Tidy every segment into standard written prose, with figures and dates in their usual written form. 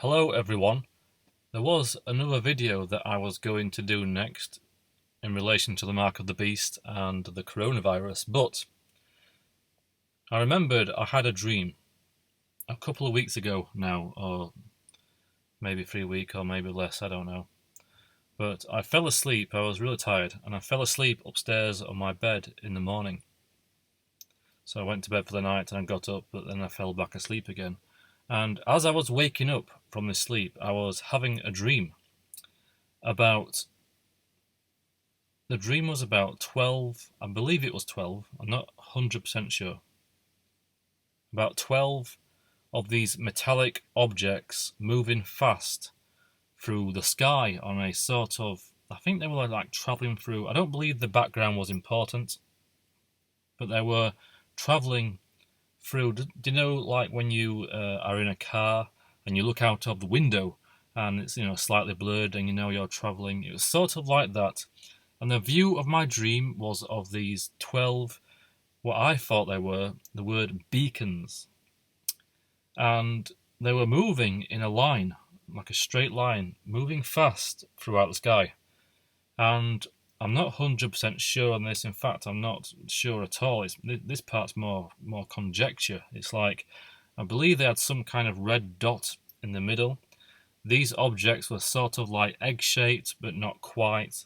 Hello everyone. There was another video that I was going to do next in relation to the Mark of the Beast and the coronavirus, but I remembered I had a dream a couple of weeks ago now, or maybe 3 weeks or maybe less, I don't know. But I fell asleep, I was really tired, and I fell asleep upstairs on my bed in the morning. So I went to bed for the night and I got up, but then I fell back asleep again. And as I was waking up from this sleep, I was having a dream about the dream was about 12, I believe it was 12, I'm not 100% sure. About 12 of these metallic objects moving fast through the sky on a sort of, I think they were like travelling through, I don't believe the background was important, but they were travelling through, do you know like when you are in a car and you look out of the window and it's slightly blurred and you're travelling? It was sort of like that. And the view of my dream was of these 12, what I thought they were, the word beacons. And they were moving in a line, like a straight line, moving fast throughout the sky. And I'm not 100% sure on this. In fact, I'm not sure at all. This part's more conjecture. It's like, I believe they had some kind of red dot in the middle. These objects were sort of like egg-shaped, but not quite.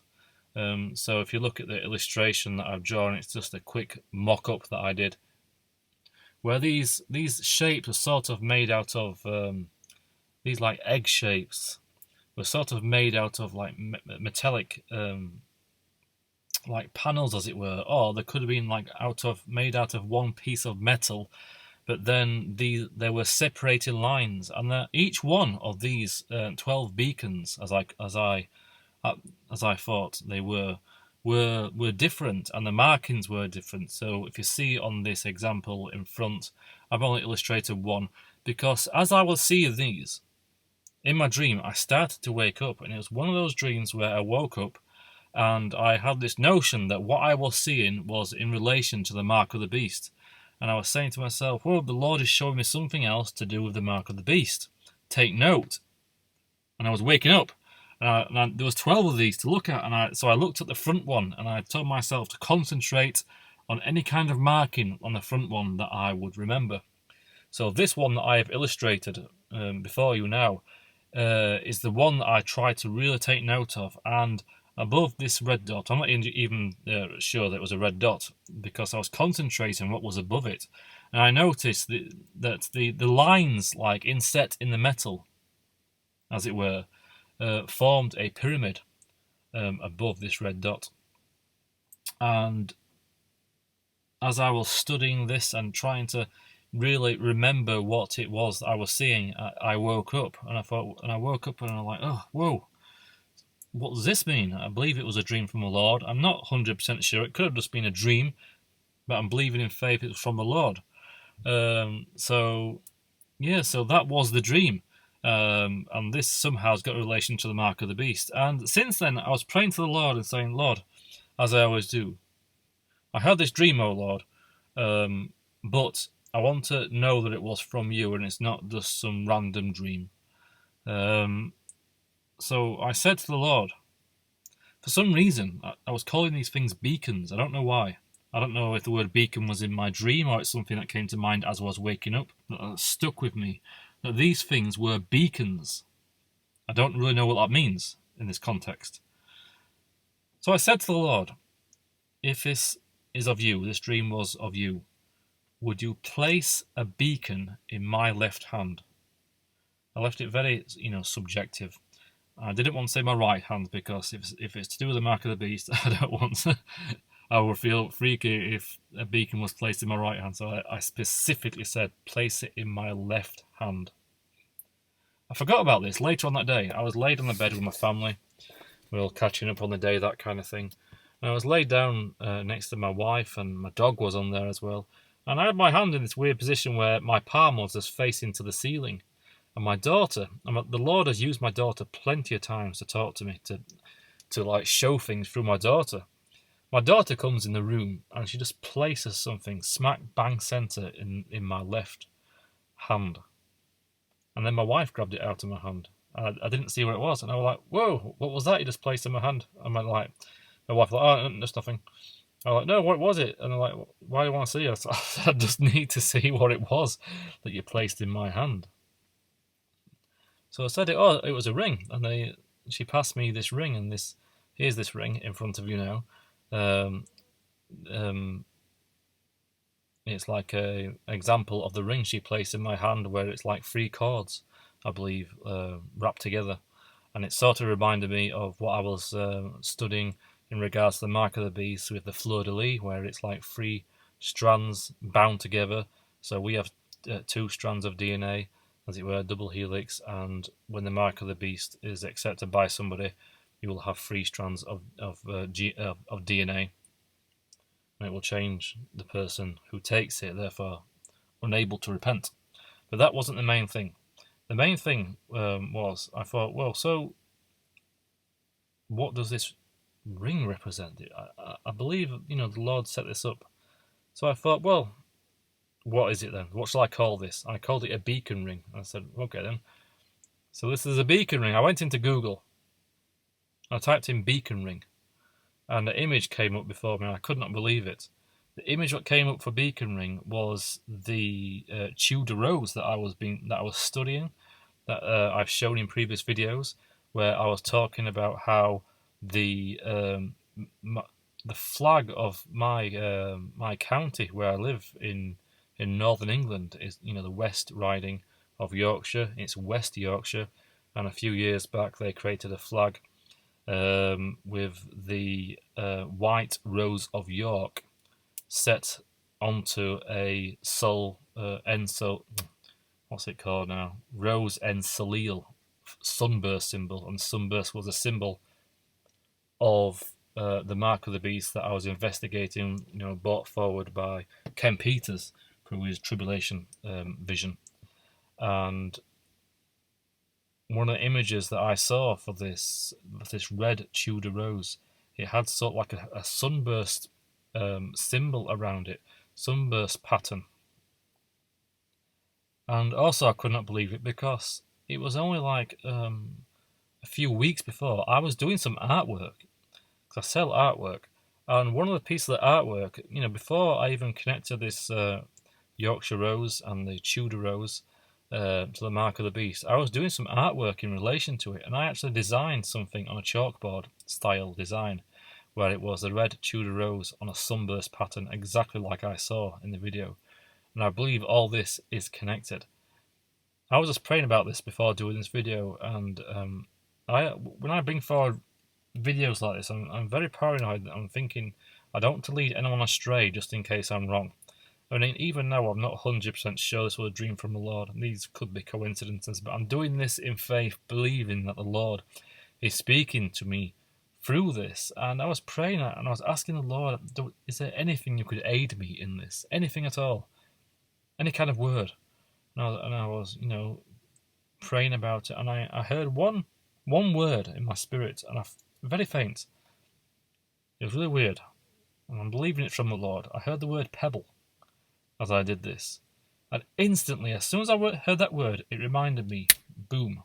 So if you look at the illustration that I've drawn, it's just a quick mock-up that I did, where these shapes are sort of made out of these like egg shapes were sort of made out of like metallic like panels, as it were, or they could have been like made out of one piece of metal, but then there were separated lines, and each one of these 12 beacons, as I thought they were different, and the markings were different. So if you see on this example in front, I've only illustrated one, because as I was seeing these in my dream, I started to wake up, and it was one of those dreams where I woke up and I had this notion that what I was seeing was in relation to the Mark of the Beast. And I was saying to myself, well, the Lord is showing me something else to do with the Mark of the Beast. Take note. And I was waking up, and there was 12 of these to look at, and so I looked at the front one, and I told myself to concentrate on any kind of marking on the front one that I would remember. So this one that I have illustrated before you now is the one that I tried to really take note of, and above this red dot, I'm not even sure that it was a red dot, because I was concentrating on what was above it, and I noticed that the lines, like inset in the metal, as it were, formed a pyramid above this red dot. And as I was studying this and trying to really remember what it was that I was seeing, I woke up, and I woke up and I'm like, oh, whoa, what does this mean? I believe it was a dream from the Lord. I'm not 100% sure. It could have just been a dream, but I'm believing in faith it was from the Lord. So that was the dream. And this somehow has got a relation to the Mark of the Beast. And since then, I was praying to the Lord and saying, Lord, as I always do, I had this dream, O Lord, but I want to know that it was from you and it's not just some random dream. So I said to the Lord, for some reason, I was calling these things beacons. I don't know why. I don't know if the word beacon was in my dream or it's something that came to mind as I was waking up. That stuck with me. That these things were beacons. I don't really know what that means in this context. So I said to the Lord, if this is of you, this dream was of you, would you place a beacon in my left hand? I left it very, subjective. I didn't want to say my right hand, because if it's to do with the Mark of the Beast, I don't want to. I would feel freaky if a beacon was placed in my right hand, so I specifically said, place it in my left hand. I forgot about this. Later on that day, I was laid on the bed with my family. We were all catching up on the day, that kind of thing. And I was laid down next to my wife, and my dog was on there as well. And I had my hand in this weird position where my palm was just facing to the ceiling. And my daughter, the Lord has used my daughter plenty of times to talk to me, to like show things through my daughter. My daughter comes in the room and she just places something smack bang center in my left hand. And then my wife grabbed it out of my hand. I didn't see what it was, and I was like, "Whoa, what was that you just placed in my hand?" And my wife was like, "Oh, there's nothing." I was like, "No, what was it?" And I'm like, "Why do you want to see it?" I just need to see what it was that you placed in my hand. So I said, it was a ring," and she passed me this ring, and here's this ring in front of you now. Um, um, it's like a example of the ring she placed in my hand, where it's like 3 chords, I believe, wrapped together, and it sort of reminded me of what I was studying in regards to the mark of the beast with the fleur de lis, where it's like 3 strands bound together. So we have 2 strands of DNA, as it were, double helix, and when the mark of the beast is accepted by somebody, you will have 3 strands of DNA, and it will change the person who takes it, therefore unable to repent. But that wasn't the main thing. The main thing was, I thought, well, so what does this ring represent? I believe, the Lord set this up. So I thought, well, what is it then? What shall I call this? I called it a beacon ring. I said, okay then. So this is a beacon ring. I went into Google. I typed in beacon ring, and the image came up before me, and I could not believe it. The image that came up for beacon ring was the Tudor rose that I was studying, that I've shown in previous videos, where I was talking about how the the flag of my county where I live in northern England is, the West Riding of Yorkshire. It's West Yorkshire, and a few years back they created a flag with the White Rose of York set onto a what's it called now? Rose ensolil sunburst symbol, and sunburst was a symbol of the mark of the beast that I was investigating, brought forward by Ken Peters through his tribulation vision. And one of the images that I saw for this red Tudor rose, it had sort of like a sunburst symbol around it, sunburst pattern. And also I could not believe it because it was only like a few weeks before I was doing some artwork, because I sell artwork, and one of the pieces of the artwork, before I even connected this Yorkshire rose and the Tudor rose to the mark of the beast, I was doing some artwork in relation to it, and I actually designed something on a chalkboard style design, where it was the red Tudor rose on a sunburst pattern, exactly like I saw in the video. And I believe all this is connected. I was just praying about this before doing this video, and when I bring forward videos like this, I'm very paranoid. I'm thinking I don't want to lead anyone astray, just in case I'm wrong. I mean, even now I'm not 100% sure this was a dream from the Lord, and these could be coincidences, but I'm doing this in faith, believing that the Lord is speaking to me through this. And I was praying, and I was asking the Lord, is there anything you could aid me in this? Anything at all? Any kind of word? And I was, praying about it, and I heard one word in my spirit, and very faint. It was really weird, and I'm believing it from the Lord. I heard the word pebble as I did this, and instantly, as soon as I heard that word, it reminded me, boom.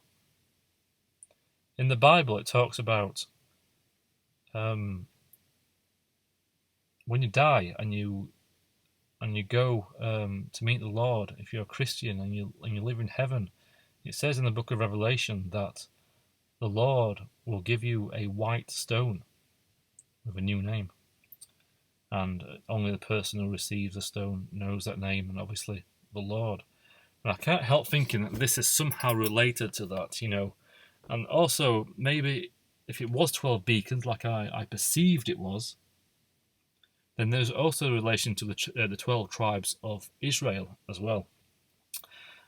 In the Bible, it talks about when you die and you go to meet the Lord, if you're a Christian and you live in heaven, it says in the book of Revelation that the Lord will give you a white stone with a new name. And only the person who receives the stone knows that name, and obviously the Lord. And I can't help thinking that this is somehow related to that, And also, maybe if it was 12 beacons, like I perceived it was, then there's also a relation to the 12 tribes of Israel as well.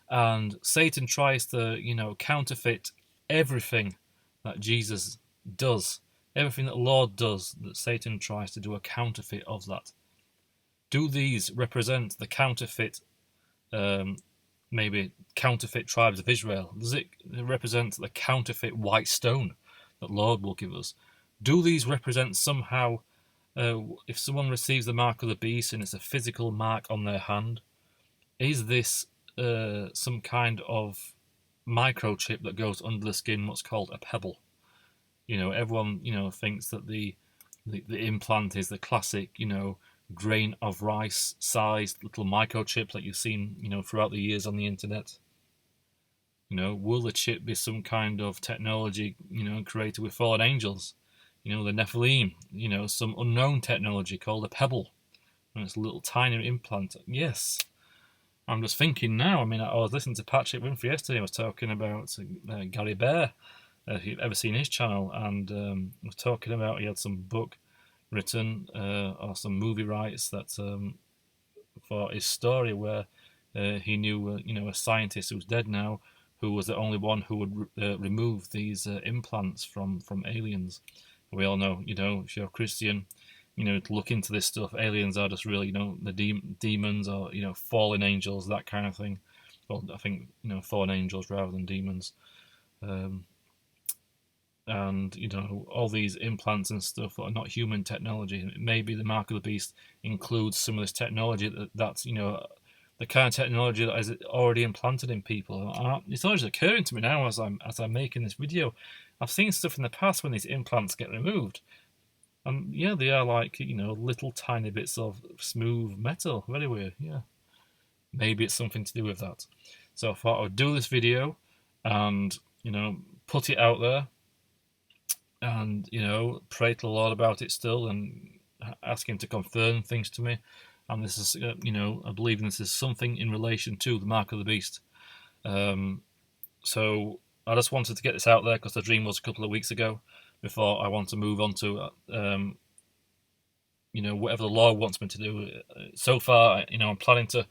And Satan tries to, counterfeit everything that Jesus does. Everything that the Lord does, that Satan tries to do a counterfeit of that. Do these represent the counterfeit, maybe counterfeit tribes of Israel? Does it represent the counterfeit white stone that Lord will give us? Do these represent somehow, if someone receives the mark of the beast and it's a physical mark on their hand, is this some kind of microchip that goes under the skin, what's called a pebble. Everyone thinks that the implant is the classic grain of rice sized little microchip that you've seen throughout the years on the internet. Will the chip be some kind of technology created with fallen angels? The Nephilim, some unknown technology called a pebble, and it's a little tiny implant. Yes, I'm just thinking now. I mean, I was listening to Patrick Winfrey yesterday. I was talking about Gary Bear, if you've ever seen his channel, and was talking about he had some book written or some movie rights that for his story where he knew a scientist who's dead now who was the only one who would remove these implants from aliens. We all know, if you're a Christian, to look into this stuff. Aliens are just really, the demons or fallen angels, that kind of thing. Well, I think fallen angels rather than demons. And all these implants and stuff are not human technology. Maybe the Mark of the Beast includes some of this technology that's the kind of technology that is already implanted in people. It's always occurring to me now as I'm making this video. I've seen stuff in the past when these implants get removed, and yeah, they are like little tiny bits of smooth metal. Very weird. Yeah, maybe it's something to do with that. So I thought I would do this video and put it out there and pray to the Lord about it still and ask him to confirm things to me. And this is I believe this is something in relation to the Mark of the Beast. So I just wanted to get this out there because the dream was a couple of weeks ago before I want to move on to whatever the Lord wants me to do. So far, I'm planning to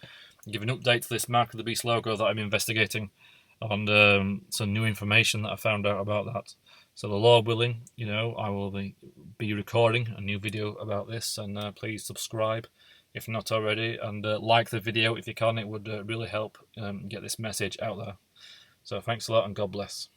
give an update to this Mark of the Beast logo that I'm investigating and some new information that I found out about that. So the Lord willing, I will be recording a new video about this, and please subscribe if not already, and like the video if you can. It would really help get this message out there. So thanks a lot, and God bless.